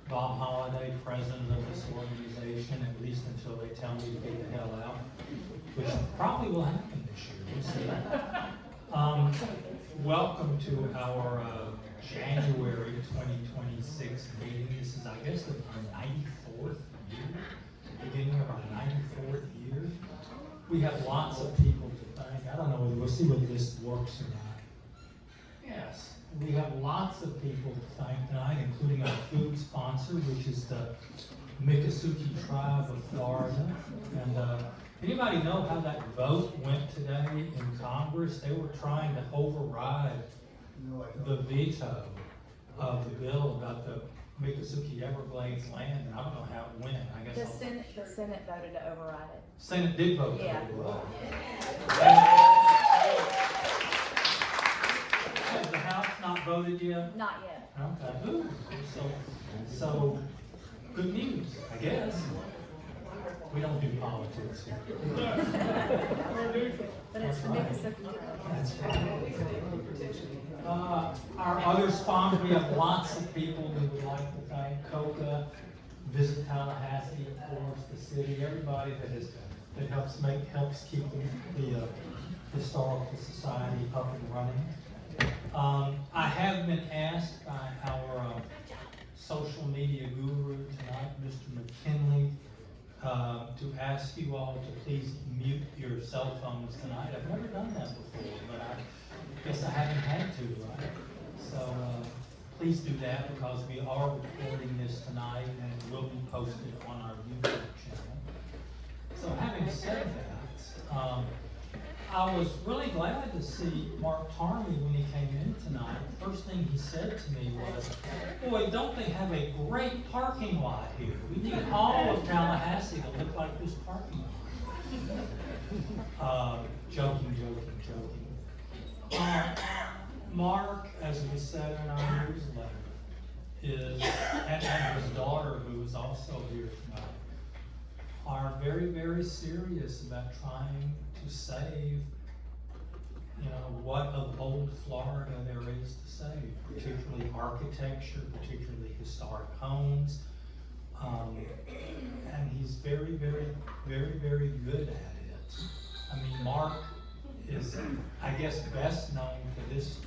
Bob Holliday, president of this organization, at least until they tell me to get the hell out, which probably will happen this year. We'll see. Welcome to our January 2026 meeting. This is, I guess, our 94th year, beginning of our 94th year. We have lots of people to thank. I don't know whether we'll see whether this works or not. Yes, we have lots of people to thank tonight, including our food sponsor, which is the Miccosukee Tribe of Florida. And anybody know how that vote went today in Congress? They were trying to override the veto of the bill about the Miccosukee Everglades land, and I don't know how it went. I guess The Senate voted to override it. Senate did vote to Yeah. override it. Has the House not voted yet? Not yet. Okay. Ooh, so good news, I guess. We don't do politics here. But it's the Miccosukee Tribe. That's right. Our other sponsors, we have lots of people we would like to thank. Coca, Visit Tallahassee, of course, the city, everybody that helps keep the Historical Society up and running. I have been asked by our social media guru tonight, Mr. McKinley, to ask you all to please mute your cell phones tonight. I've never done that before, but I guess I haven't had to, right? So please do that, because we are recording this tonight and it will be posted on our YouTube channel. So having said that, I was really glad to see Mark Tarmey when he came in tonight. First thing he said to me was, "Boy, don't they have a great parking lot here? We need all of Tallahassee to look like this parking lot." Joking. Mark, as we said in our newsletter, and his daughter, who is also here tonight, are very, very serious about trying to save, what of old Florida there is to save, particularly architecture, particularly historic homes. And he's very, very, very, very good at it. I mean, Mark is, I guess, best known to this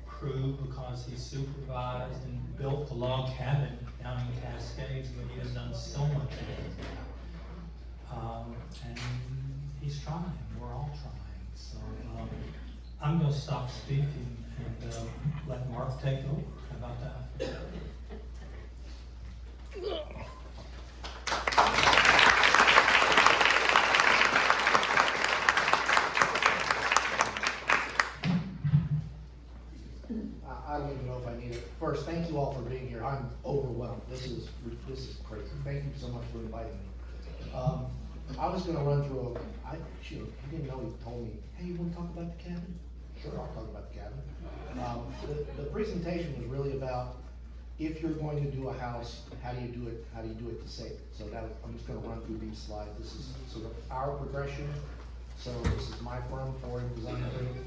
crew because he supervised and built the log cabin down in Cascades, but he has done so much more than that. And he's trying, we're all trying. So I'm going to stop speaking and let Mark take over. How about that? I don't even know if I need it. First, thank you all for being here. I'm overwhelmed. This is crazy. Thank you so much for inviting me. I was going to run through you didn't know, he told me, "Hey, you want to talk about the cabin?" Sure, I'll talk about the cabin. The presentation was really about, if you're going to do a house, how do you do it? How do you do it to save it? So I'm just going to run through these slides. This is sort of our progression. So this is my firm, Ford Design Group.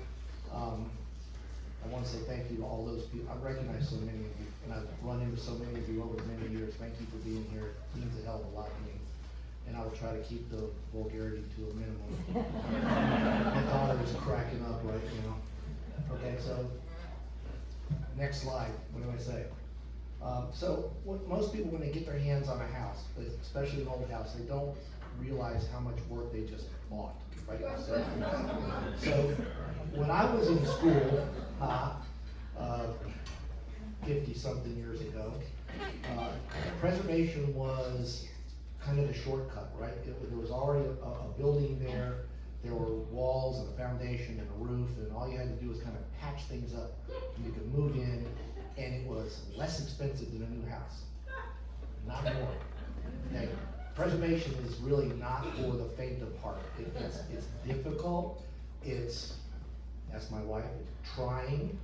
I want to say thank you to all those people. I recognize so many of you, and I've run into so many of you over many years. Thank you for being here. It means a hell of a lot to me. And I will try to keep the vulgarity to a minimum. My daughter is cracking up, right? Okay, so next slide. What do I say? So most people, when they get their hands on a house, especially an old house, they don't realize how much work they just bought. Right? So when I was in school, 50-something years ago, preservation was kind of the shortcut, right? There was already a building there. There were walls and a foundation and a roof, and all you had to do was kind of patch things up. You could move in, and it was less expensive than a new house. Not more. Okay. Preservation is really not for the faint of heart. It's difficult. That's my wife, it's trying,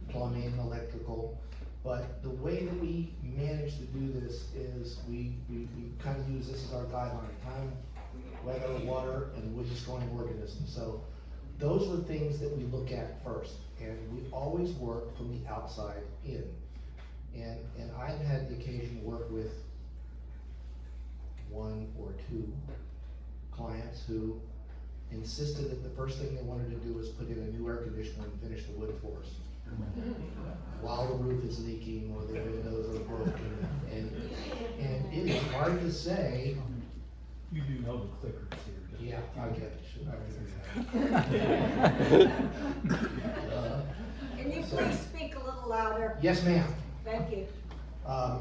plumbing, electrical. But the way that we manage to do this is we kind of use this as our guideline: time, weather, water, and wood destroying organisms. So those are the things that we look at first, and we always work from the outside in. And I've had the occasion to work with one or two clients who insisted that the first thing they wanted to do was put in a new air conditioner and finish the wood floors, while the roof is leaking or the windows are broken. And it is hard to say. You do know the clickers here. Yeah, I get it. Can you please speak a little louder? Yes, ma'am. Thank you. I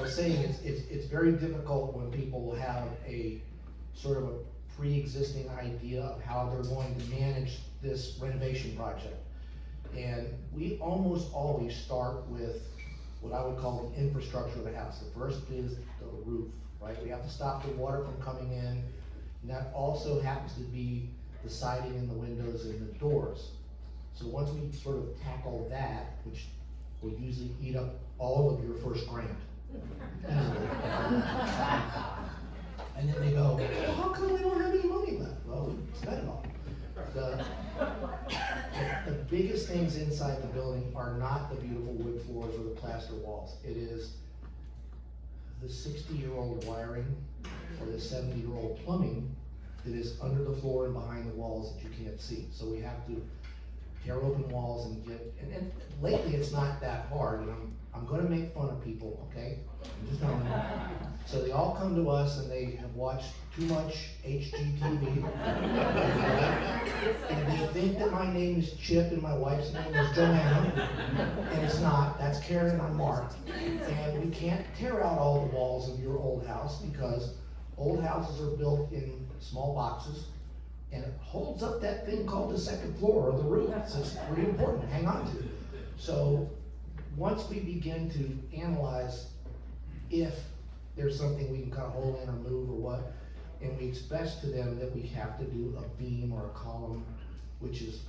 was saying it's very difficult when people have a sort of a pre-existing idea of how they're going to manage this renovation project. And we almost always start with what I would call the infrastructure of the house. The first is the roof, right? We have to stop the water from coming in, and that also happens to be the siding and the windows and the doors. So once we sort of tackle that, which will usually eat up all of your first grant, and then they go, well, how come we don't have any money left? Well, we spent it all. The biggest things inside the building are not the beautiful wood floors or the plaster walls. It is the 60-year-old wiring or the 70-year-old plumbing that is under the floor and behind the walls that you can't see. So we have to tear open walls and and lately it's not that hard, and I'm gonna make fun of people, okay? I'm just telling you. So they all come to us and they have watched too much HGTV. And they think that my name is Chip and my wife's name is Joanna, and it's not. That's Karen and I'm Mark. And we can't tear out all the walls of your old house because old houses are built in small boxes, and it holds up that thing called the second floor or the roof. So it's pretty important to hang on to. So once we begin to analyze if there's something we can kind of hold in or move or what, and we express to them that we have to do a beam or a column, which is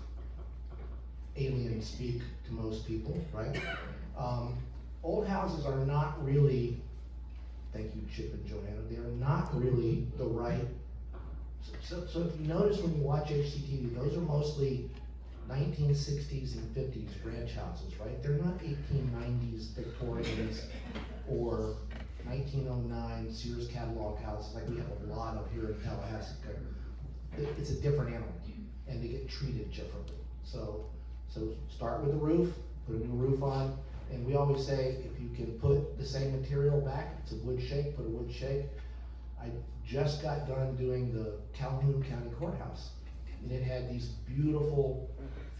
alien speak to most people, right? Old houses are not really, thank you Chip and Joanna, they are not really the right. So if you notice when you watch HGTV, those are mostly 1960s and 50s ranch houses, right? They're not 1890s Victorians or 1909 Sears catalog houses like we have a lot of here in Tallahassee. It's a different animal, and they get treated differently. So start with the roof, put a new roof on, and we always say if you can put the same material back, it's a wood shake, put a wood shake. I just got done doing the Calhoun County Courthouse, and it had these beautiful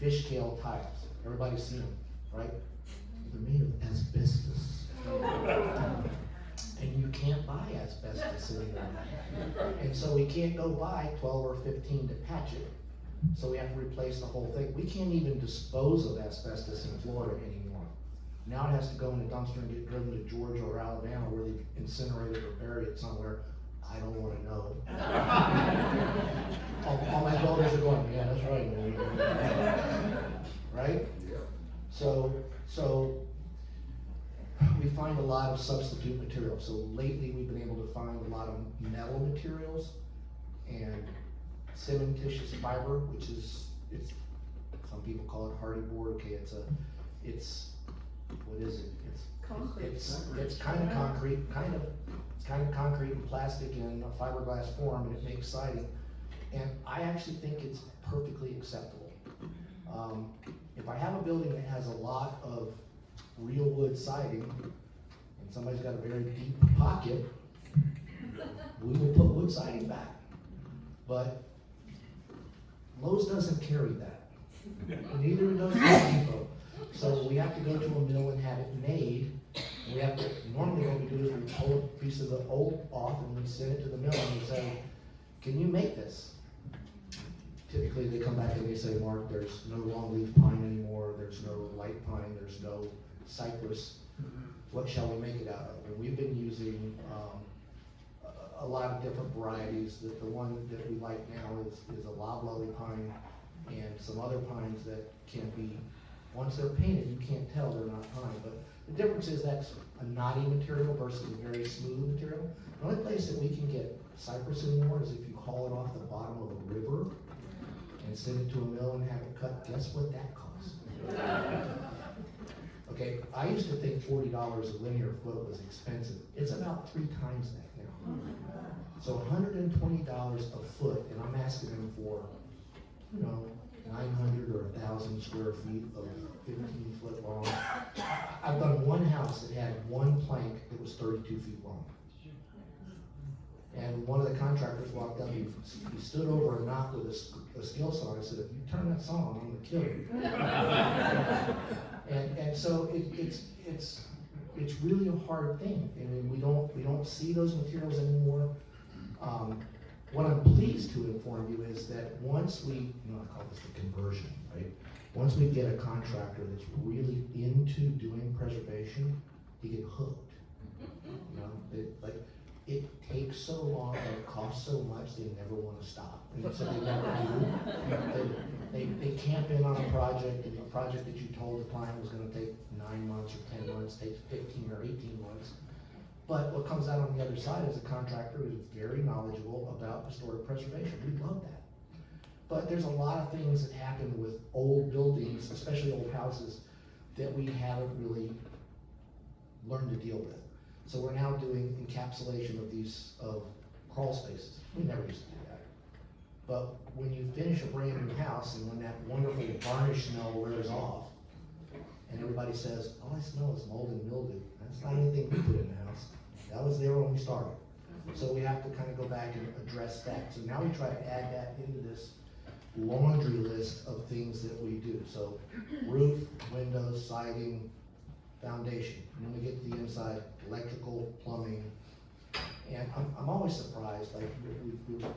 fishtail tiles. Everybody's seen them, right? They're made of asbestos. And you can't buy asbestos anymore. And so we can't go buy 12 or 15 to patch it. So we have to replace the whole thing. We can't even dispose of asbestos in Florida anymore. Now it has to go in a dumpster and get driven to Georgia or Alabama where they incinerate it or bury it somewhere. I don't want to know. all my builders are going, yeah, that's right, man. Right? So we find a lot of substitute materials. So lately we've been able to find a lot of metal materials and cementitious fiber, which is, some people call it hardy board. Okay, what is it? Concrete. It's kind of concrete, it's kind of concrete and plastic in a fiberglass form, and it makes siding. And I actually think it's perfectly acceptable. If I have a building that has a lot of real wood siding, and somebody's got a very deep pocket, we will put wood siding back. But Lowe's doesn't carry that. And neither does Home Depot. So we have to go to a mill and have it made. We have to, normally what we do is we pull a piece of the old off and we send it to the mill and we say, can you make this? Typically they come back and they say, Mark, there's no longleaf pine anymore, there's no light pine, there's no cypress. What shall we make it out of? And we've been using a lot of different varieties. The one that we like now is a loblolly pine and some other pines that can be, once they're painted, you can't tell they're not pine. But the difference is that's a knotty material versus a very smooth material. The only place that we can get cypress anymore is if you haul it off the bottom of a river and send it to a mill and have it cut. Guess what that costs? Okay, I used to think $40 a linear foot was expensive. It's about 3 times that now. So $120 a foot, and I'm asking them for, 900 or 1,000 square feet of 15 foot long. I've done one house that had one plank that was 32 feet long. And one of the contractors walked up, he stood over a knock with a steel saw, and said, if you turn that saw on, I'm gonna kill you. And so it's really a hard thing. I mean, we don't see those materials anymore. What I'm pleased to inform you is that once we, I call this the conversion, right? Once we get a contractor that's really into doing preservation, you get hooked. It takes so long and it costs so much, they never want to stop. And so they never do. They camp in on a project, and a project that you told the client was gonna take 9 months or 10 months, takes 15 or 18 months. But what comes out on the other side is a contractor who's very knowledgeable about restorative preservation. We love that. But there's a lot of things that happen with old buildings, especially old houses, that we haven't really learned to deal with. So we're now doing encapsulation of crawl spaces. We never used to do that. But when you finish a brand new house and when that wonderful varnish smell wears off, and everybody says, all I smell is mold and mildew, that's not anything we put in the house. That was there when we started. So we have to kind of go back and address that. So now we try to add that into this laundry list of things that we do. So roof, windows, siding, foundation. And then we get to the inside, electrical, plumbing. And I'm always surprised, like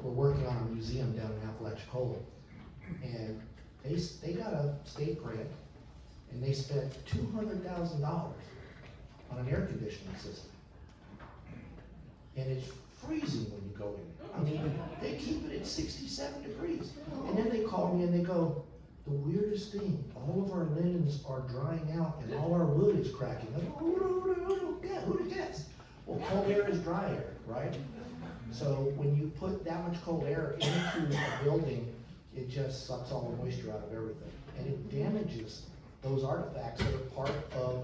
we're working on a museum down in Apalachicola. And they got a state grant and they spent $200,000 on an air conditioning system. And it's freezing when you go in. I mean, they keep it at 67 degrees. And then they call me and they go, the weirdest thing, all of our linens are drying out and all our wood is cracking. I go, who'd have guessed? Well, cold air is dry air, right? So when you put that much cold air into a building, it just sucks all the moisture out of everything. And it damages those artifacts that are part of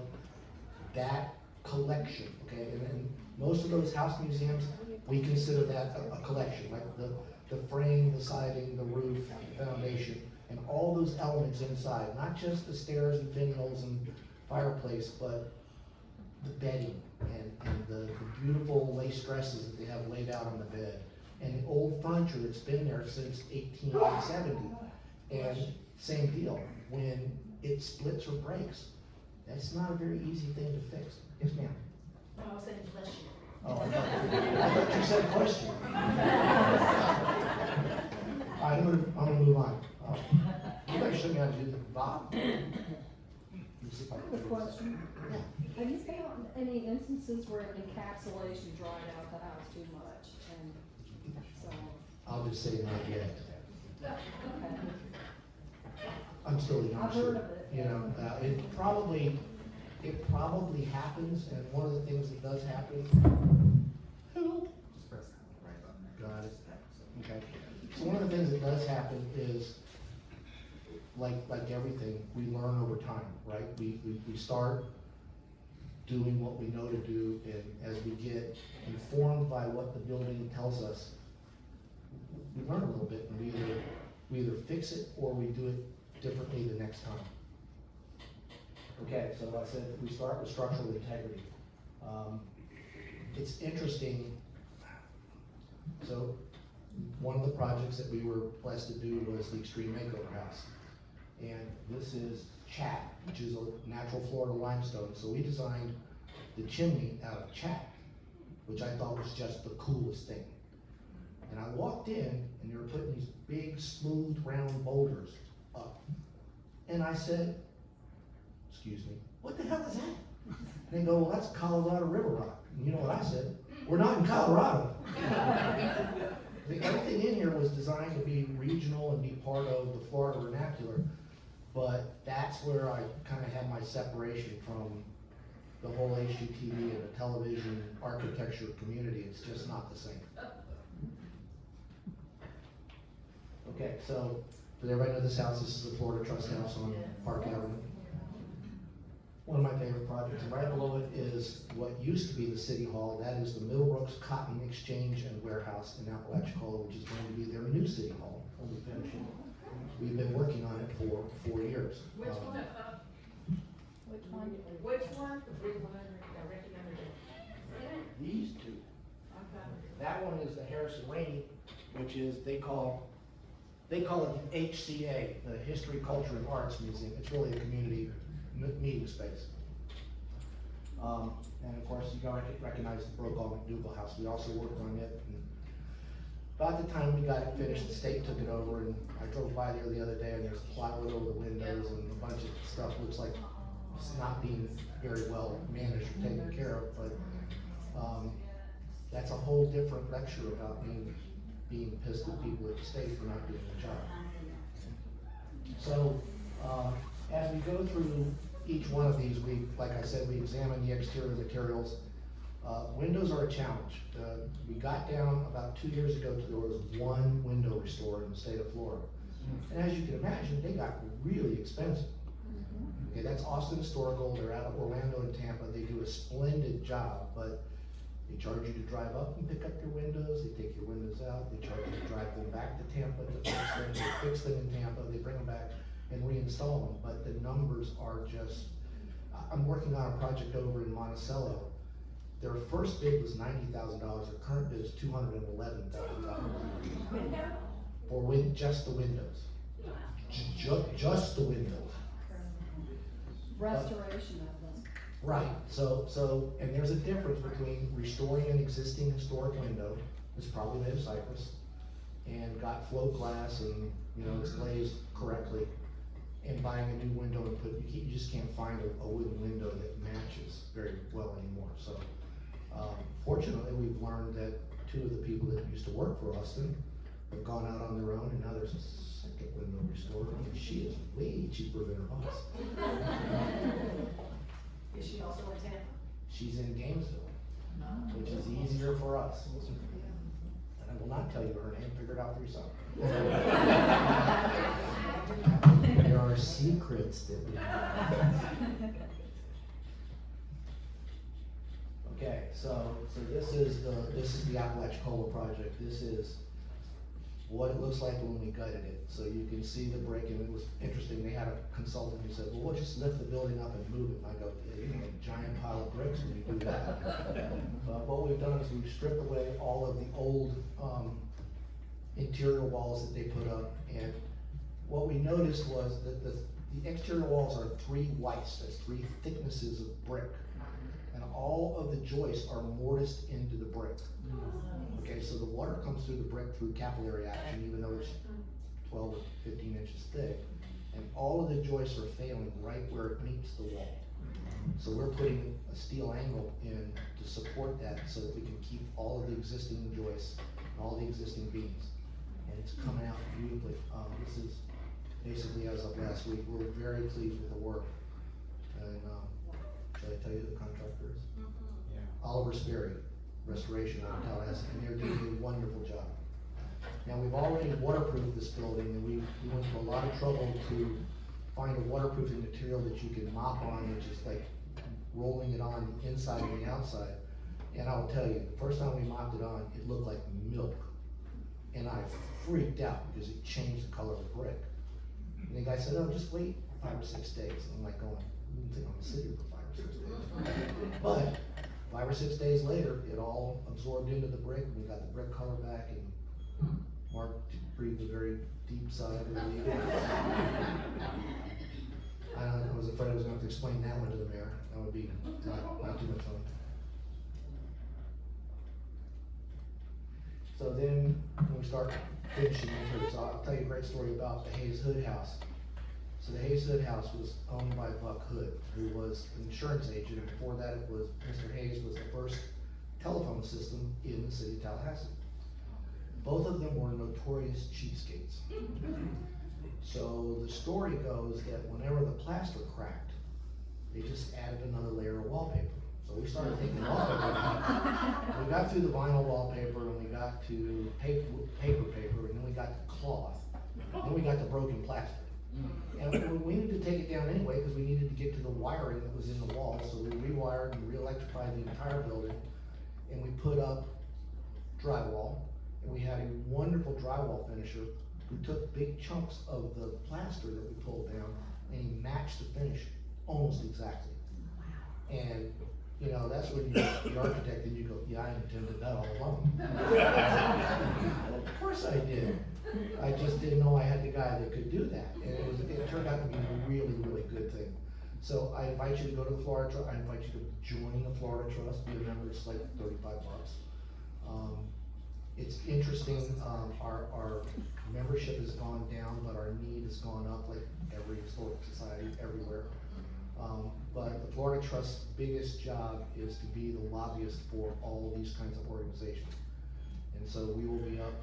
that collection, okay? And then most of those house museums, we consider that a collection, like the frame, the siding, the roof, the foundation, and all those elements inside, not just the stairs and finials and fireplace, but the bedding and the beautiful lace dresses that they have laid out on the bed, and the old furniture that's been there since 1870. And same deal, when it splits or breaks, that's not a very easy thing to fix. Yes, ma'am? I was saying bless you. Oh, I thought you said question. All right, I'm gonna move on. You better show me how to do the Bob. I have a question. Yeah. Have you found any instances where encapsulation dried out the house too much? And so, I'll just say not yet. okay. I'm still a I've youngster. heard of it. You know, it probably happens, and one of the things that does happen. Hello. Just press the right button. Got it. Okay. So one of the things that does happen is, like everything, we learn over time, right? We start doing what we know to do, and as we get informed by what the building tells us, we learn a little bit, and we either fix it or we do it differently the next time. Okay, so I said we start with structural integrity. It's interesting. So one of the projects that we were blessed to do was the Extreme Makeover House. And this is chat, which is a natural Florida limestone. So we designed the chimney out of chat, which I thought was just the coolest thing. And I walked in and they were putting these big, smooth, round boulders up. And I said, excuse me, what the hell is that? And they go, well, that's Colorado River rock. And you know what I said? We're not in Colorado. Everything in here was designed to be regional and be part of the Florida vernacular. But that's where I kind of had my separation from the whole HGTV and the television architecture community. It's just not the same. Okay, so does everybody know this house? This is the Florida Trust House on Park Avenue. one of my favorite projects. And right below it is what used to be the city hall. That is the Middlebrooks Cotton Exchange and Warehouse in Apalachicola, which is going to be their new city hall when we finish it. We've been working on it for 4 years. Which one? Which one? Which one? The big one directly under there. These two. That one is the Harrison Rainey, which is, they call it the HCA, the History, Culture, and Arts Museum. It's really a community meeting space. And of course, you gotta recognize the Brokaw McDougal House. We also worked on it. And about the time we got it finished, the state took it over, and I drove by there the other day, and there's plywood over the windows and a bunch of stuff. Looks like it's not being very well managed or taken care of, but that's a whole different lecture about being pissed at people at the state for not doing the job. So, as we go through each one of these, like I said, we examine the exterior materials. Windows are a challenge. We got down about 2 years ago to there was one window restorer in the state of Florida. And as you can imagine, they got really expensive. Okay, that's Austin Historical. They're out of Orlando and Tampa. They do a splendid job, but they charge you to drive up and pick up your windows. They take your windows out. They charge you to drive them back to Tampa to fix them. They fix them in Tampa. They bring them back and reinstall them. But the numbers are just, I'm working on a project over in Monticello. Their first bid was $90,000. Their current bid is $211,000 for just the windows. Just the windows. Restoration of them. Right, so, and there's a difference between restoring an existing historic window, that's probably made of cypress, and got float glass and, it's glazed correctly, and buying a new window and you just can't find a wooden window that matches very well anymore, so. Fortunately, we've learned that 2 of the people that used to work for Austin have gone out on their own, and now there's a second window restorer, and she is way cheaper than her boss. Is she also in Tampa? She's in Gainesville, which is easier for us. And I will not tell you her name, figure it out for yourself. There are secrets that we have. Okay, so this is the Apalachicola project. This is what it looks like when we gutted it. So you can see the brick, and it was interesting. They had a consultant who said, well, we'll just lift the building up and move it. And I go, yeah, you need a giant pile of bricks when you do that. But what we've done is we've stripped away all of the old interior walls that they put up. And what we noticed was that the exterior walls are 3 whites. That's 3 thicknesses of brick. And all of the joists are mortised into the brick. Okay, so the water comes through the brick through capillary action, even though it's 12 or 15 inches thick. And all of the joists are failing right where it meets the wall. So we're putting a steel angle in to support that so that we can keep all of the existing joists and all the existing beams. And it's coming out beautifully. This is basically as of last week. We're very pleased with the work. And should I tell you who the contractor is? Yeah. Oliver Sperry, Restoration out of Tallahassee, and they're doing a wonderful job. Now, we've already waterproofed this building, and we went to a lot of trouble to find a waterproofing material that you can mop on, which is like rolling it on the inside and the outside. And I'll tell you, the first time we mopped it on, it looked like milk. And I freaked out because it changed the color of the brick. And the guy said, oh, just wait 5 or 6 days. And I'm like going, I didn't think I'm gonna sit here for 5 or 6 days. But 5 or 6 days later, it all absorbed into the brick, and we got the brick color back, and Mark breathed a very deep sigh of relief. I was afraid I was going to have to explain that one to the mayor. That would be not too much fun. So then, when we start finishing into it, so I'll tell you a great story about the Hayes Hood House. So the Hayes Hood House was owned by Buck Hood, who was an insurance agent, and before that it was, Mr. Hayes was the first telephone system in the city of Tallahassee. Both of them were notorious cheapskates. So the story goes that whenever the plaster cracked, they just added another layer of wallpaper. So we started taking wallpaper out. We got through the vinyl wallpaper, and we got to paper, and then we got to cloth, then we got to broken plaster. And we needed to take it down anyway, because we needed to get to the wiring that was in the wall, so we rewired and re-electrified the entire building, and we put up drywall, and we had a wonderful drywall finisher who took big chunks of the plaster that we pulled down, and he matched the finish almost exactly. And, you know, that's when you're the architect and you go, yeah, I intended that all along. Of course I did. I just didn't know I had the guy that could do that, and it turned out to be a really, really good thing. So I invite you to go to the Florida Trust, I invite you to join the Florida Trust, be a member, it's like $35. It's interesting, our membership has gone down, but our need has gone up, like every historic society everywhere. But the Florida Trust's biggest job is to be the lobbyist for all these kinds of organizations. And so we will be up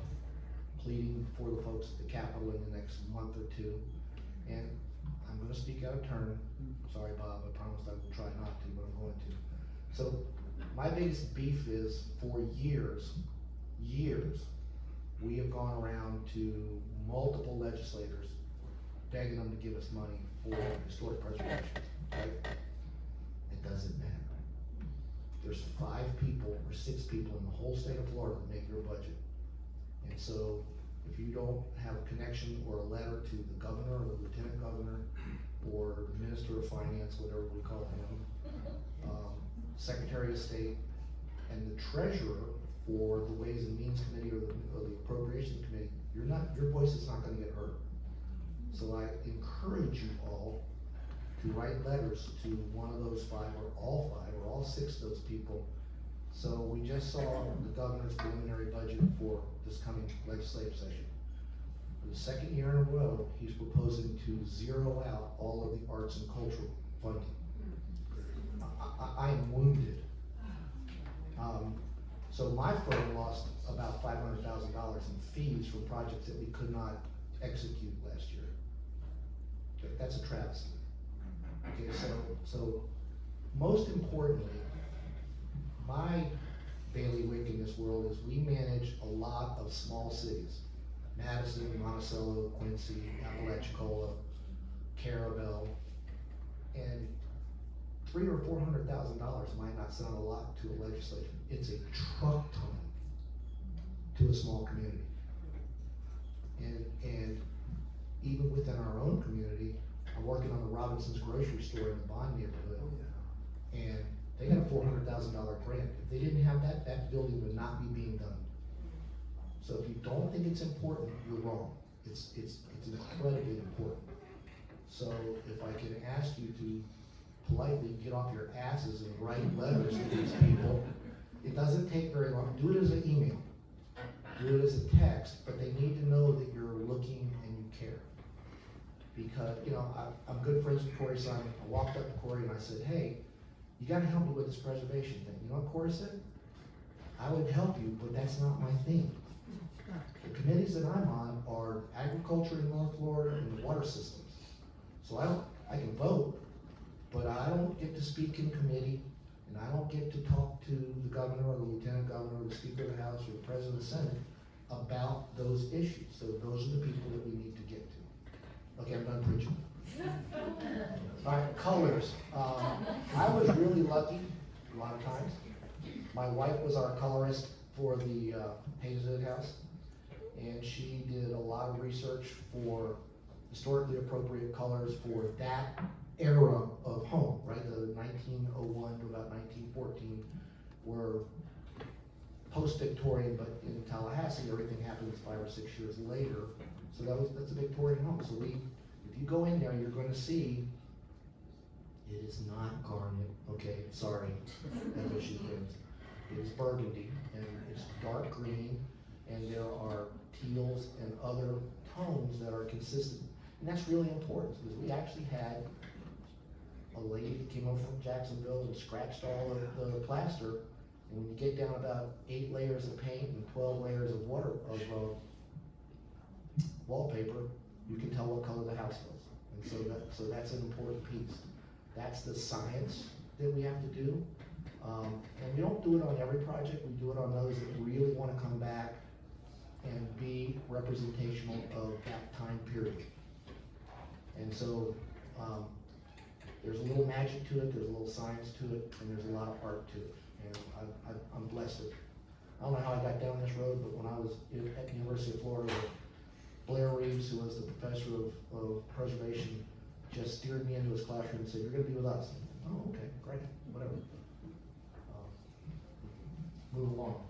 pleading for the folks at the Capitol in the next month or two. And I'm gonna speak out of turn. Sorry, Bob, I promised I would try not to, but I'm going to. So my biggest beef is for years, we have gone around to multiple legislators begging them to give us money for historic preservation, right? It doesn't matter. There's 5 people or 6 people in the whole state of Florida that make your budget. And so if you don't have a connection or a letter to the governor or the lieutenant governor or the minister of finance, whatever we call him, secretary of state, and the treasurer for the Ways and Means Committee or the Appropriations Committee, your voice is not gonna get heard. So I encourage you all to write letters to one of those 5 or all 6 of those people. So we just saw the governor's preliminary budget for this coming legislative session. For the 2nd year in a row, he's proposing to zero out all of the arts and cultural funding. I am wounded. So my firm lost about $500,000 in fees for projects that we could not execute last year. That's a travesty. Okay, so most importantly, my bailiwick in this world is we manage a lot of small cities. Madison, Monticello, Quincy, Apalachicola, Carabel, and $300,000 or $400,000 might not sound a lot to a legislature. It's a truck ton to a small community. And even within our own community, I'm working on the Robinson's grocery store in the Bond neighborhood. And they got a $400,000 grant. If they didn't have that, that building would not be being done. So if you don't think it's important, you're wrong. It's incredibly important. So if I can ask you to politely get off your asses and write letters to these people, it doesn't take very long. Do it as an email. Do it as a text, but they need to know that you're looking and you care. Because, you know, I'm good friends with Corey Simon. I walked up to Corey and I said, hey, you gotta help me with this preservation thing. You know what Corey said? I would help you, but that's not my thing. The committees that I'm on are agriculture in North Florida and the water systems. So I can vote, but I don't get to speak in committee, and I don't get to talk to the governor or the lieutenant governor or the speaker of the House or the president of the Senate about those issues. So those are the people that we need to get to. Okay, I'm done preaching. All right, colors. I was really lucky a lot of times. My wife was our colorist for the Hazelwood House, and she did a lot of research for historically appropriate colors for that era of home, right? The 1901 to about 1914 were post-Victorian, but in Tallahassee, everything happens 5 or 6 years later. So that's a Victorian home. So if you go in there, you're going to see it is not garnet. Okay, sorry, FSU fans. It is burgundy, and it's dark green, and there are teals and other tones that are consistent. And that's really important, because we actually had a lady that came over from Jacksonville and scratched all of the plaster, and when you get down about 8 layers of paint and 12 layers of wallpaper, you can tell what color the house was. And so that's an important piece. That's the science that we have to do. And we don't do it on every project, we do it on those that really want to come back and be representational of that time period. so, there's a little magic to it, there's a little science to it, and there's a lot of art to it. And I'm blessed that, I don't know how I got down this road, but when I was at the University of Florida, Blair Reeves, who was the professor of preservation, just steered me into his classroom and said, "You're gonna be with us." Oh, okay, great, whatever. Move along.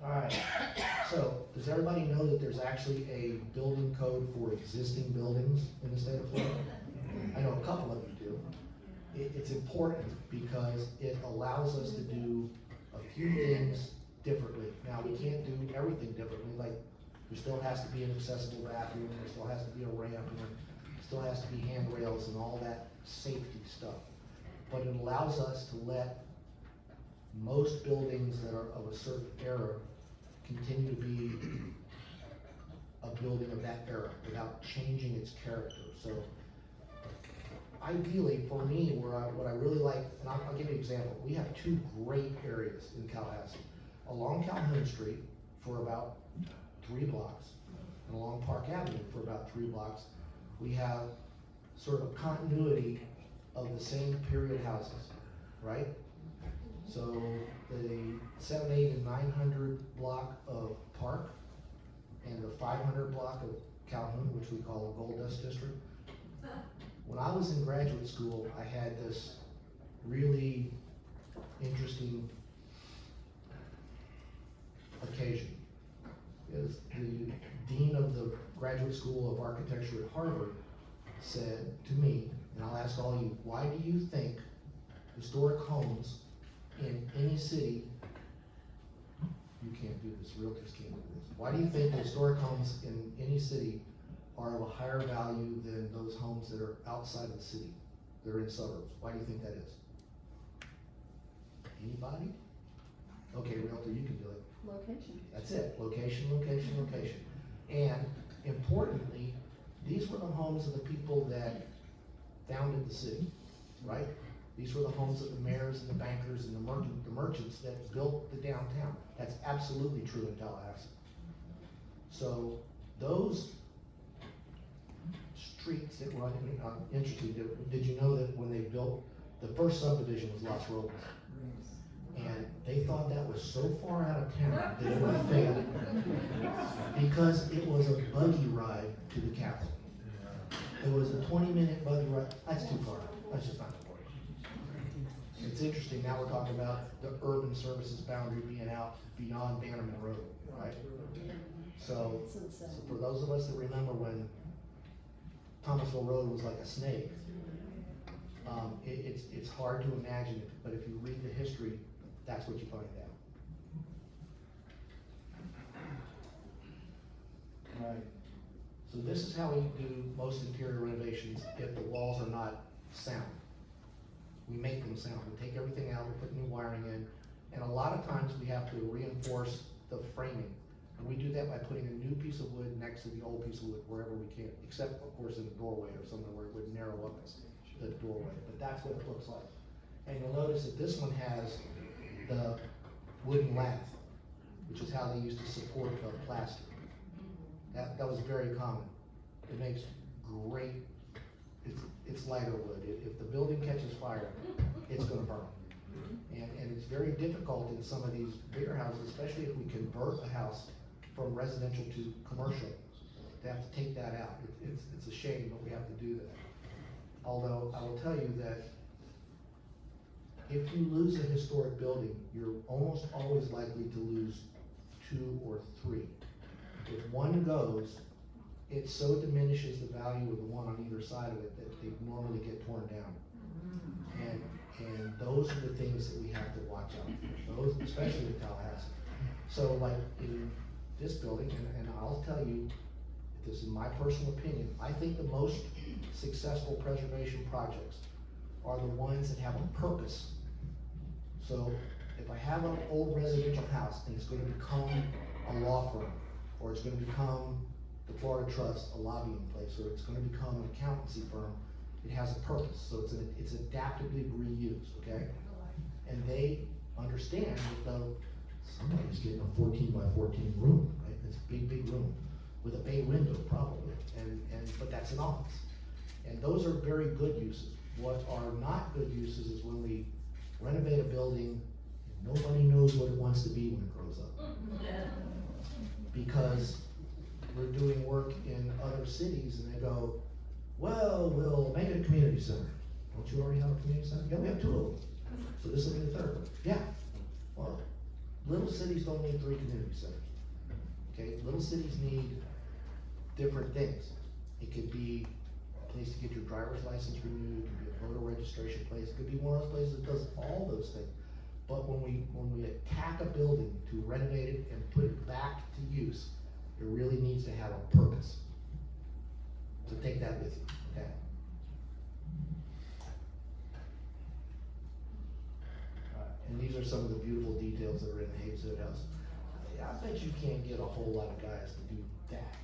Alright, so, does everybody know that there's actually a building code for existing buildings in the state of Florida? I know a couple of you do. It's important because it allows us to do a few things differently. Now, we can't do everything differently, like, there still has to be an accessible bathroom, there still has to be a ramp, and there still has to be handrails and all that safety stuff. But it allows us to let most buildings that are of a certain era continue to be a building of that era without changing its character. So ideally, for me, what I really like, and I'll give you an example. We have two great areas in Tallahassee. Along Calhoun Street for about 3 blocks, and along Park Avenue for about 3 blocks, we have sort of a continuity of the same period houses, right? So the 7, 8, and 900 block of Park and the 500 block of Calhoun, which we call the Gold Dust District. When I was in graduate school, I had this really interesting occasion. Is the dean of the Graduate School of Architecture at Harvard said to me, and I'll ask all you, why do you think historic homes in any city, you can't do this, realtors can't do this. Why do you think the historic homes in any city are of a higher value than those homes that are outside of the city, that are in suburbs? Why do you think that is? Anybody? Okay, realtor, you can do it. Location. That's it, location, location, location. And importantly, these were the homes of the people that founded the city, right? These were the homes of the mayors and the bankers and the merchants that built the downtown. That's absolutely true in Tallahassee. So those streets that were interesting, did you know that when they built, the first subdivision was Los Robles? And they thought that was so far out of town that it would fail. Because it was a buggy ride to the Capitol. It was a 20-minute buggy ride. That's too far out. That's just not important. It's interesting, now we're talking about the urban services boundary being out beyond Bannerman Road, right? So for those of us that remember when Thomasville Road was like a snake, it's hard to imagine, but if you read the history, that's what you find out. Right. So this is how we do most interior renovations if the walls are not sound. We make them sound. We take everything out, we put new wiring in, and a lot of times we have to reinforce the framing. And we do that by putting a new piece of wood next to the old piece of wood wherever we can, except of course in the doorway or somewhere where it would narrow up the doorway, but that's what it looks like. And you'll notice that this one has the wooden lath, which is how they used to support the plaster. That was very common. It makes great, it's lighter wood. If the building catches fire, it's gonna burn. And it's very difficult in some of these bigger houses, especially if we convert a house from residential to commercial, to have to take that out. It's a shame, but we have to do that. Although I will tell you that if you lose a historic building, you're almost always likely to lose 2 or 3. If one goes, it so diminishes the value of the one on either side of it that they normally get torn down. And those are the things that we have to watch out for, those, especially in Tallahassee. So like in this building, and I'll tell you, this is my personal opinion, I think the most successful preservation projects are the ones that have a purpose. So if I have an old residential house and it's gonna become a law firm, or it's gonna become the Florida Trust, a lobbying place, or it's gonna become an accountancy firm, it has a purpose, so it's adaptively reused, okay? And they understand that though somebody's getting a 14 by 14 room, right? It's a big, big room with a bay window probably, but that's an office. And those are very good uses. What are not good uses is when we renovate a building, and nobody knows what it wants to be when it grows up. Because we're doing work in other cities and they go, well, we'll make it a community center. Don't you already have a community center? Yeah, we have 2 of them. So this will be the 3rd one. Yeah. Well, little cities don't need 3 community centers. Okay, little cities need different things. It could be a place to get your driver's license renewed, it could be a voter registration place, it could be one of those places that does all those things. But when we attack a building to renovate it and put it back to use, it really needs to have a purpose. So take that with you, okay? And these are some of the beautiful details that are in the Hayes-Hood house. I bet you can't get a whole lot of guys to do that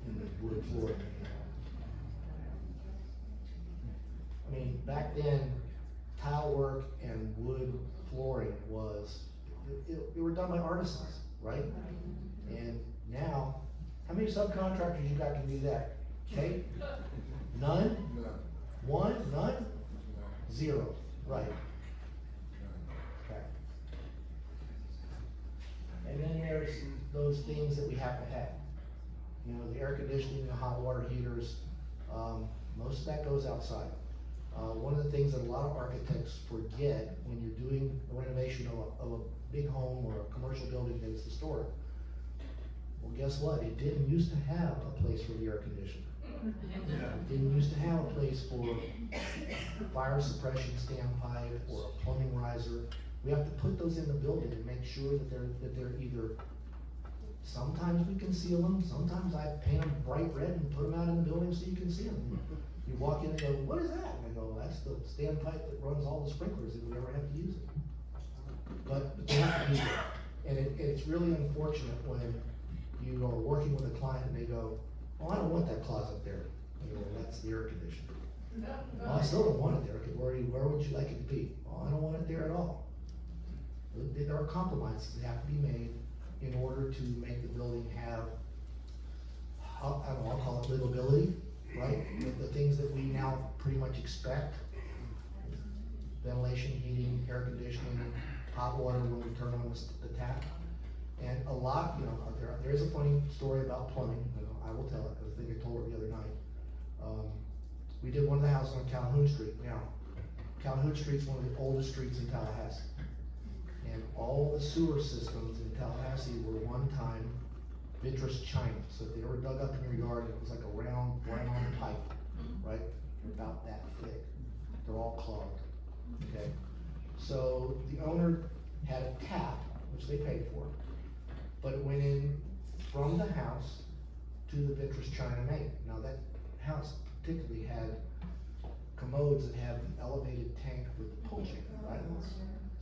in the wood flooring. I mean, back then, tile work and wood flooring was, they were done by artisans, right? And now, how many subcontractors you got can do that? Okay? None? One? None? 0, right. Okay. And then there's those things that we have to have. You know, the air conditioning, the hot water heaters, most of that goes outside. One of the things that a lot of architects forget when you're doing a renovation of a big home or a commercial building that is historic, well, guess what? It didn't used to have a place for the air conditioner. It didn't used to have a place for fire suppression standpipe or a plumbing riser. We have to put those in the building and make sure that they're either, sometimes we can seal them, sometimes I paint them bright red and put them out in the building so you can see them. You walk in and go, what is that? And I go, that's the standpipe that runs all the sprinklers if we ever have to use it. But they have to be there. And it's really unfortunate when you are working with a client and they go, oh, I don't want that closet there. I go, well, that's the air conditioner. Well, I still don't want it there. Where would you like it to be? Oh, I don't want it there at all. There are compromises that have to be made in order to make the building have, I don't know, I'll call it livability, right? The things that we now pretty much expect. Ventilation, heating, air conditioning, hot water when we turn on the tap. And a lot, you know, there is a funny story about plumbing, you know, I will tell it, I think I told her the other night. We did one of the houses on Calhoun Street. Now, Calhoun Street's one of the oldest streets in Tallahassee. And all the sewer systems in Tallahassee were one time vitreous china. So if they ever dug up in your yard, it was like a round brown pipe, right? About that thick. They're all clogged, okay? So the owner had a tap, which they paid for, but it went in from the house to the vitreous china main. Now that house particularly had commodes that have the elevated tank with the pull chain, right?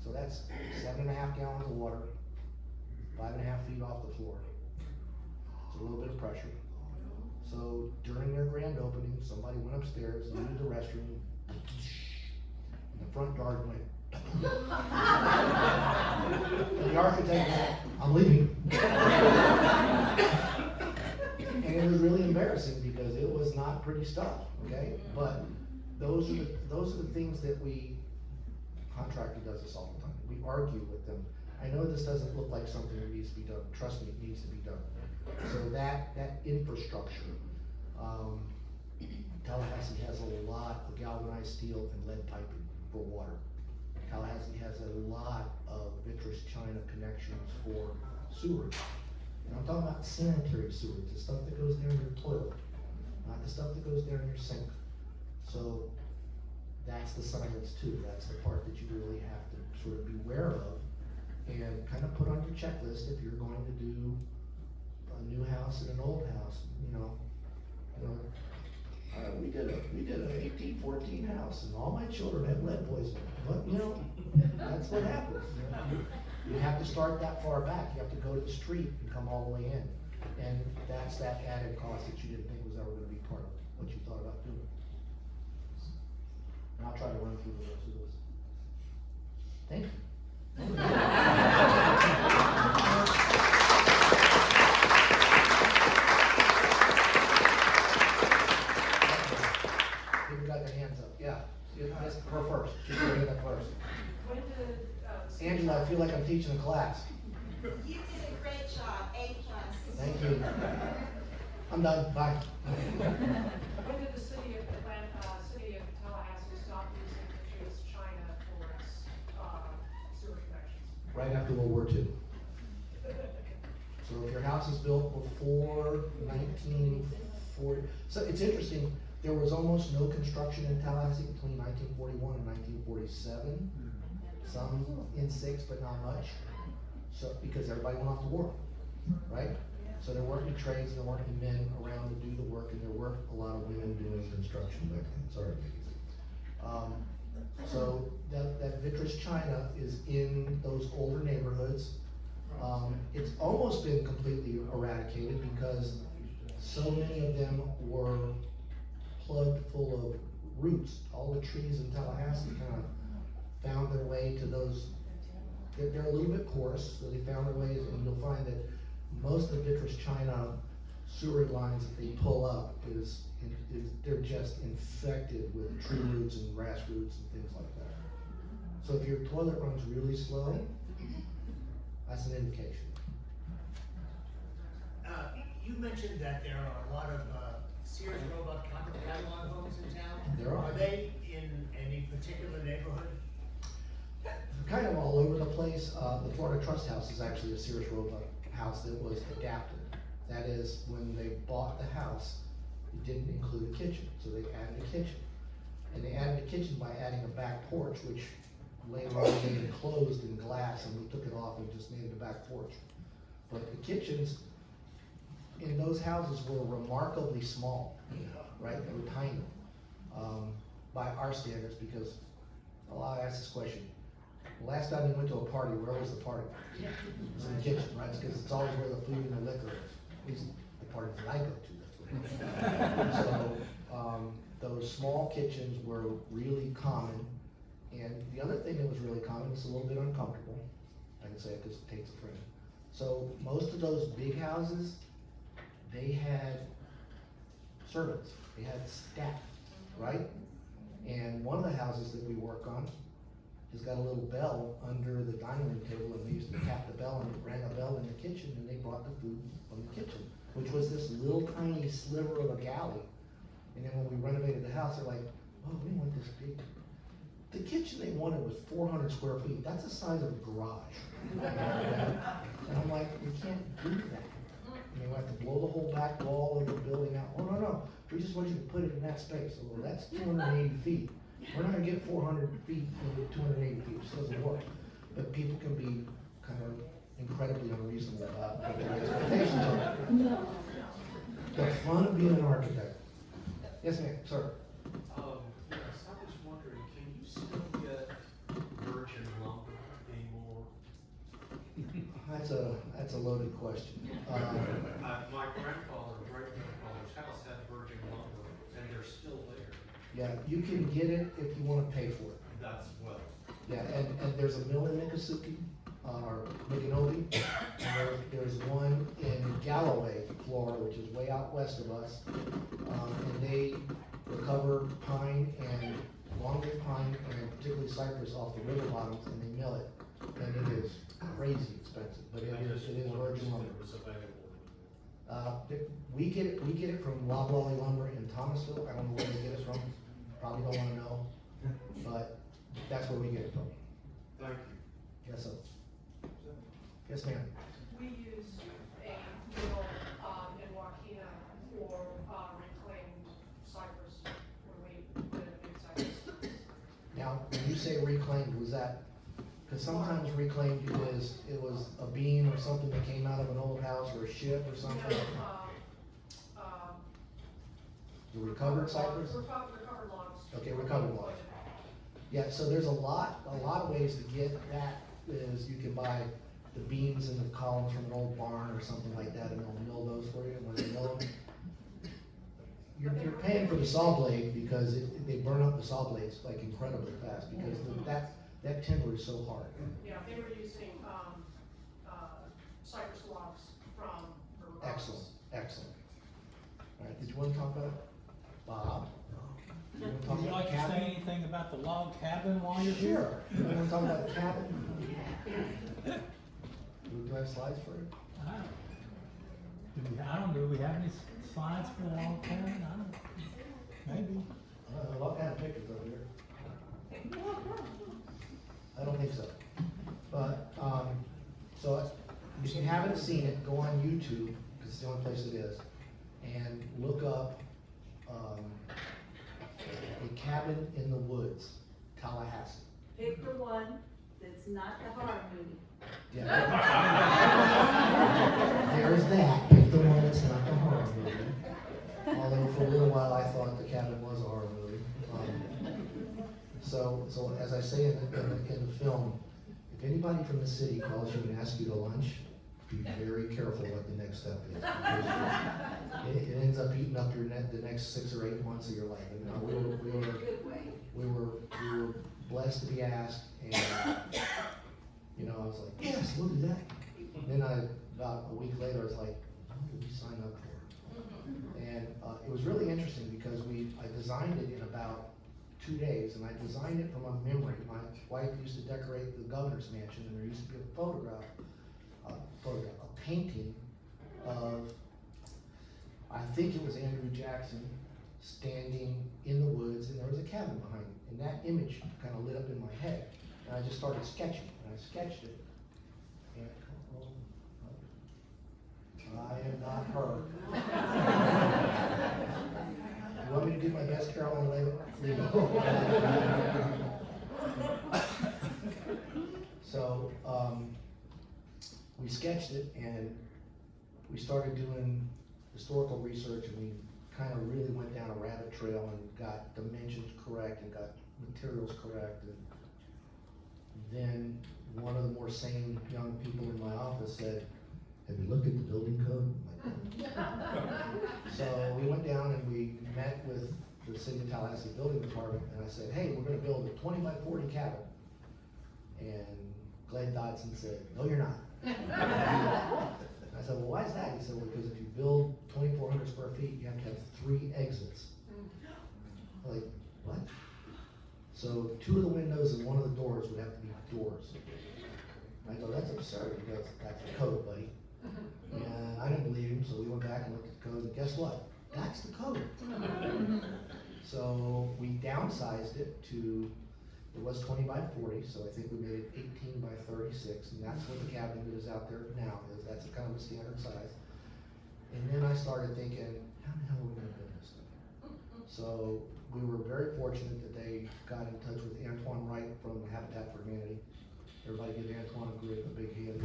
So that's 7.5 gallons of water, 5.5 feet off the floor. It's a little bit of pressure. So during their grand opening, somebody went upstairs, used the restroom, and the front guard went. And the architect went, I'm leaving. And it was really embarrassing because it was not pretty stuff, okay? But those are the things that contractor does this all the time. We argue with them. I know this doesn't look like something that needs to be done. Trust me, it needs to be done. So that infrastructure, Tallahassee has a lot of galvanized steel and lead piping for water. Tallahassee has a lot of vitreous china connections for sewage. And I'm talking about sanitary sewage, the stuff that goes down your toilet, not the stuff that goes down your sink. So that's the science too. That's the part that you really have to sort of be aware of and kind of put on your checklist if you're going to do a new house and an old house. We did an 1814 house and all my children had lead poisoning. But that's what happens. You have to start that far back. You have to go to the street and come all the way in. And that's that added cost that you didn't think was ever going to be part of what you thought about doing. And I'll try to run through the rest of this. Thank you. That's her first, she's doing it first. When did, Angela, I feel like I'm teaching a class. You did a great job, A+. Thank you. I'm done, bye. When did the city of Tallahassee stop using Patrice China for its, sewer connections? Right after World War II. So if your house is built before 1940, so it's interesting, there was almost no construction in Tallahassee between 1941 and 1947. Some in six, but not much. So, because everybody went off to war, right? So there weren't any trades, and there weren't any men around to do the work, and there weren't a lot of women doing construction back then, sorry. So that vitreous china is in those older neighborhoods. It's almost been completely eradicated because so many of them were plugged full of roots. All the trees in Tallahassee kind of found their way to those, they're a little bit porous, so they found their ways, and you'll find that most of the vitreous china sewer lines that they pull up they're just infected with tree roots and grass roots and things like that. So if your toilet runs really slow, that's an indication. You mentioned that there are a lot of Sears Roebuck catalog homes in town. There are. Are they in any particular neighborhood? Kind of all over the place. The Florida Trust House is actually a Sears Roebuck house that was adapted. That is, when they bought the house, it didn't include a kitchen, so they added a kitchen. And they added a kitchen by adding a back porch, which later on they enclosed in glass, and we took it off and just made it a back porch. But the kitchens in those houses were remarkably small, right? They were tiny, by our standards, because I'll ask this question. The last time you went to a party, where was the party? It was in the kitchen, right? Because it's always where the food and the liquor is. At least the parties that I go to, that's what it is. So, those small kitchens were really common. And the other thing that was really common, it's a little bit uncomfortable, I can say it because it takes a friend. So most of those big houses, they had servants, they had staff, right? And one of the houses that we work on has got a little bell under the dining room table, and we used to tap the bell, and it rang a bell in the kitchen, and they brought the food from the kitchen, which was this little tiny sliver of a galley. And then when we renovated the house, they're like, oh, we want this big. The kitchen they wanted was 400 square feet. That's the size of a garage. And I'm like, we can't do that. And they have to blow the whole back wall of the building out. Oh, no, we just want you to put it in that space. Well, that's 280 feet. We're not gonna get 400 feet into 280 feet, it just doesn't work. But people can be kind of incredibly unreasonable about what their expectations are. The fun of being an architect. Yes, ma'am, sir. Yes, I was wondering, can you still get virgin lumber anymore? That's a loaded question. My grandfather, great-grandfather's house had virgin lumber, and they're still there. Yeah, you can get it if you wanna pay for it. That's well. Yeah, and there's a mill in Miccosukee, or Micanopy, and there's one in Galloway, Florida, which is way out west of us. And they recover pine and longleaf pine, and particularly cypress off the river bottoms, and they mill it. And it is crazy expensive, but it is virgin lumber. It was available. We get it from Loblolly Lumber in Thomasville. I don't know where they get it from, probably don't wanna know, but that's where we get it from. Thank you. Yes, sir. Yes, ma'am. We use a mill, in Wakena for, reclaimed cypress, when we put in big cypress. Now, when you say reclaimed, was that, cause sometimes reclaimed it was a beam or something that came out of an old house or a ship or something? The recovered cypress? Recovered logs. Okay, recovered logs. Yeah, so there's a lot of ways to get that, is you can buy the beams and the columns from an old barn or something like that, and they'll mill those for you, and when they mill them, you're paying for the saw blade, because they burn up the saw blades like incredibly fast, because that timber is so hard. Yeah, they were using, cypress logs from river bottoms. Excellent. All right, did you want to talk about it? Bob? You wanna talk Would you about like to say cabin? anything anything about the log cabin while you're here? Sure. You wanna talk about the cabin? Do we have slides for it? I don't know, do we have any slides for the log cabin? I don't, maybe. What kind of pictures over here? I don't think so. But, so if you haven't seen it, go on YouTube, because it's the only place it is, and look up, A Cabin in the Woods, Tallahassee. Pick the one that's not the horror movie. Yeah. There's that, pick the one that's not the horror movie. Although for a little while I thought The Cabin was a horror movie. So as I say in the film, if anybody from the city calls you and asks you to lunch, be very careful what the next step is. Because it ends up eating up the next 6 or 8 months of your life. And we were blessed to be asked, and I was like, yes, we'll do that. And then about a week later, I was like, what did we sign up for? And it was really interesting because I designed it in about 2 days, and I designed it from a memory. My wife used to decorate the governor's mansion, and there used to be a painting of, I think it was Andrew Jackson standing in the woods, and there was a cabin behind him. And that image kind of lit up in my head, and I just started sketching, and I sketched it. And I am not her. You want me to do my best, Carolyn Levitt? So, we sketched it, and we started doing historical research, and we kind of really went down a rabbit trail and got dimensions correct and got materials correct. And then one of the more sane young people in my office said, have you looked at the building code? So we went down and we met with the City of Tallahassee Building Department, and I said, hey, we're gonna build a 20 by 40 cabin. And Glenn Dodson said, no, you're not. I said, well, why is that? He said, well, because if you build 2,400 square feet, you have to have 3 exits. I'm like, what? So 2 of the windows and 1 of the doors would have to be doors. I go, that's absurd. He goes, that's the code, buddy. And I didn't believe him, so we went back and looked at the code, and guess what? That's the code. So we downsized it to, it was 20 by 40, so I think we made it 18 by 36, and that's what the cabin that is out there now is. That's a kind of a standard size. And then I started thinking, how the hell are we gonna build this thing? So we were very fortunate that they got in touch with Antoine Wright from Habitat for Humanity. Everybody give Antoine a big hand.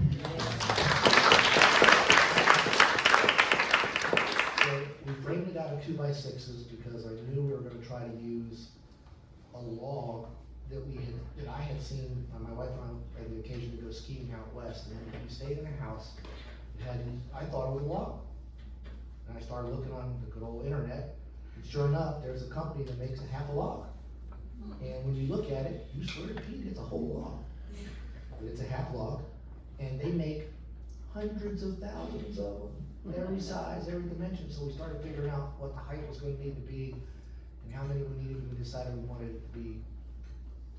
So we framed it out of 2 by 6s because I knew we were gonna try to use a log that I had seen. My wife and I had the occasion to go skiing out west, and we stayed in a house. I thought it was a log. And I started looking on the good old internet, and sure enough, there's a company that makes a half a log. And when you look at it, you swear to Pete, it's a whole log. But it's a half log, and they make hundreds of thousands of them, every size, every dimension. So we started figuring out what the height was going to need to be, and how many we needed. We decided we wanted it to be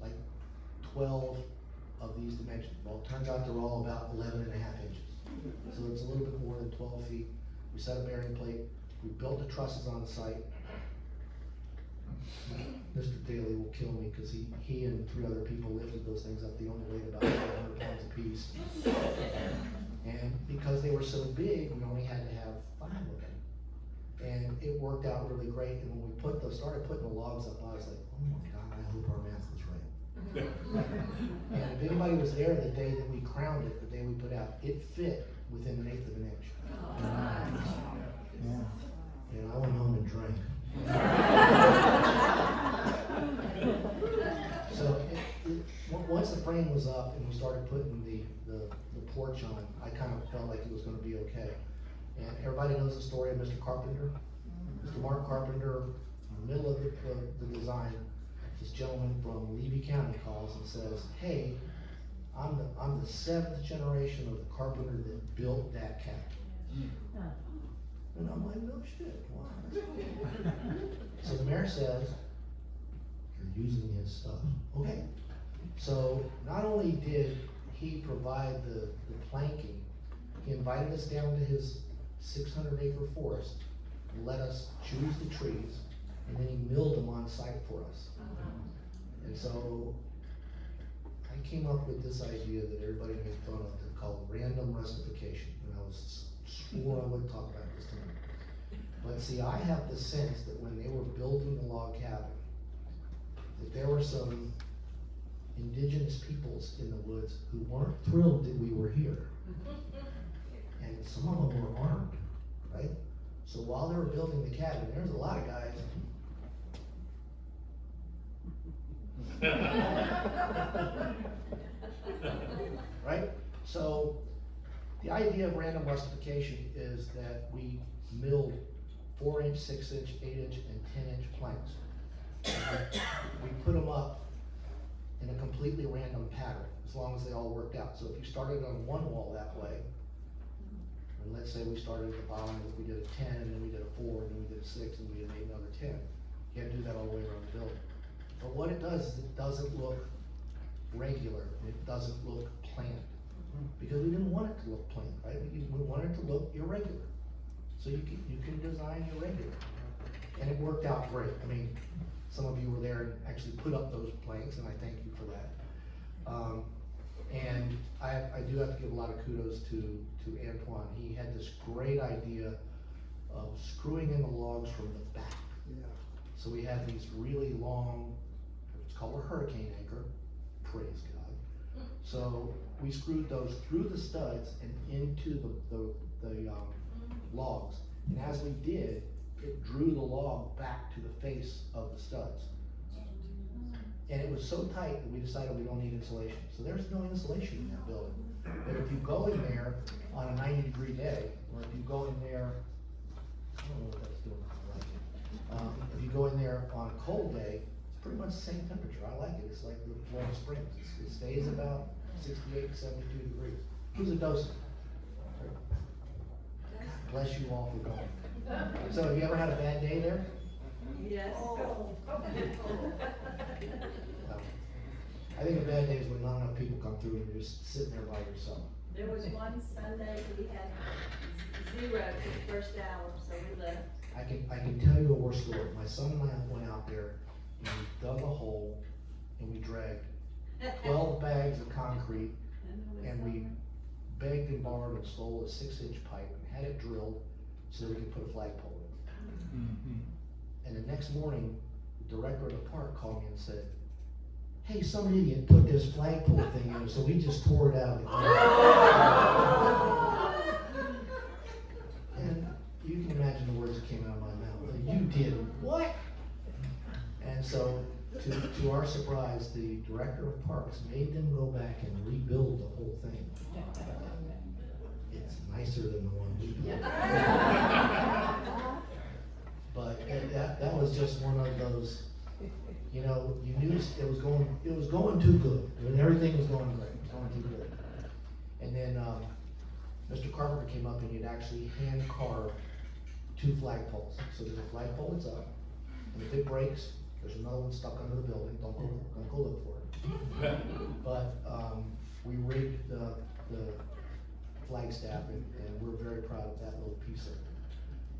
like 12 of these dimensions. Well, it turns out they're all about 11 and a half inches. So it's a little bit more than 12 feet. We set a bearing plate. We built the trusses on site. Mr. Daly will kill me because he and 3 other people lifted those things up. They only weighed about 500 pounds apiece. And because they were so big, we only had to have 5 of them. And it worked out really great. And when we started putting the logs up, I was like, oh my God, I hope our math was right. And if anybody was there the day that we crowned it, the day we put out, it fit within 1/8 of an inch. Yeah. And I went home and drank. So once the frame was up and we started putting the porch on, I kind of felt like it was going to be okay. And everybody knows the story of Mr. Carpenter. Mr. Mark Carpenter, in the middle of the design, this gentleman from Levy County calls and says, hey, I'm the 7th generation of the carpenter that built that cabin. And I'm like, no shit, wow, that's cool. So the mayor says, you're using his stuff. Okay, so not only did he provide the planking, he invited us down to his 600-acre forest, and let us choose the trees, and then he milled them on site for us. And so I came up with this idea that everybody made fun of, that's called random rustification, and I was swore I wouldn't talk about this tonight. But see, I have the sense that when they were building the log cabin, that there were some indigenous peoples in the woods who weren't thrilled that we were here. And some of them were armed, right? So while they were building the cabin, there's a lot of guys. Right? So the idea of random rustification is that we milled 4-inch, 6-inch, 8-inch, and 10-inch planks. We put them up in a completely random pattern, as long as they all worked out. So if you started on one wall that way, and let's say we started at the bottom, we did a 10, and then we did a 4, and then we did a 6, and we made another 10. You have to do that all the way around the building. But what it does is it doesn't look regular, it doesn't look planned. Because we didn't want it to look planned, right? We wanted it to look irregular. So you can design irregular. And it worked out great. I mean, some of you were there and actually put up those planks, and I thank you for that. And I do have to give a lot of kudos to Antoine. He had this great idea of screwing in the logs from the back. Yeah. So we had these really long, it's called a hurricane anchor, praise God. So we screwed those through the studs and into the logs. And as we did, it drew the log back to the face of the studs. And it was so tight that we decided we don't need insulation. So there's no insulation in that building. But if you go in there on a 90-degree day, or if you go in there, I don't know what that's doing, I like it. If you go in there on a cold day, it's pretty much the same temperature. I like it. It's like the Florida Springs. It stays about 68, 72 degrees. Who's a docent? God bless you all for going. So have you ever had a bad day there? Yes. I think a bad day is when not enough people come through and you're just sitting there by yourself. There was one Sunday we had 0 for the first hour, so we left. I can tell you a war story. My son and I went out there and we dug a hole and we dragged 12 bags of concrete and we begged and borrowed and stole a 6-inch pipe and had it drilled so that we could put a flagpole in. And the next morning, the director of the park called me and said, "Hey, some idiot put this flagpole thing in, so we just tore it out." And you can imagine the words that came out of my mouth. You did what? And so, to our surprise, the director of parks made them go back and rebuild the whole thing. It's nicer than the one we built. But that was just one of those, you know, you knew it was going too good. I mean, everything was going great, it was going too good. And then, Mr. Carpenter came up and he'd actually hand carved 2 flagpoles. So there's a flagpole that's up, and if it breaks, there's another one stuck under the building. Don't go look for it. But, we rigged the flagstaff and we're very proud of that little piece of it.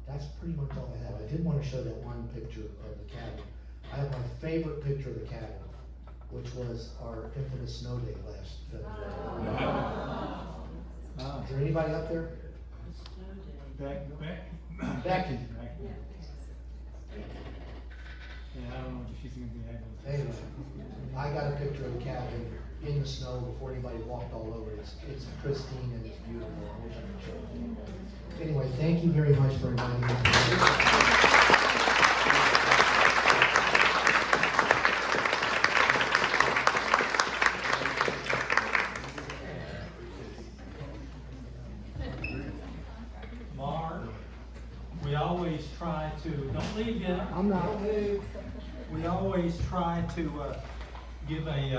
That's pretty much all I have. I did want to show that one picture of the cabin. I have my favorite picture of the cabin, which was our infamous snow day last February. Is there anybody up there? Becky. Yeah, I don't know if she's gonna be able to. Anyway, I got a picture of the cabin in the snow before anybody walked all over it. It's pristine and it's beautiful. I wish I could show it to you. Anyway, thank you very much for inviting me. Mark, we always try to, don't leave yet. I'm not. We always try to give a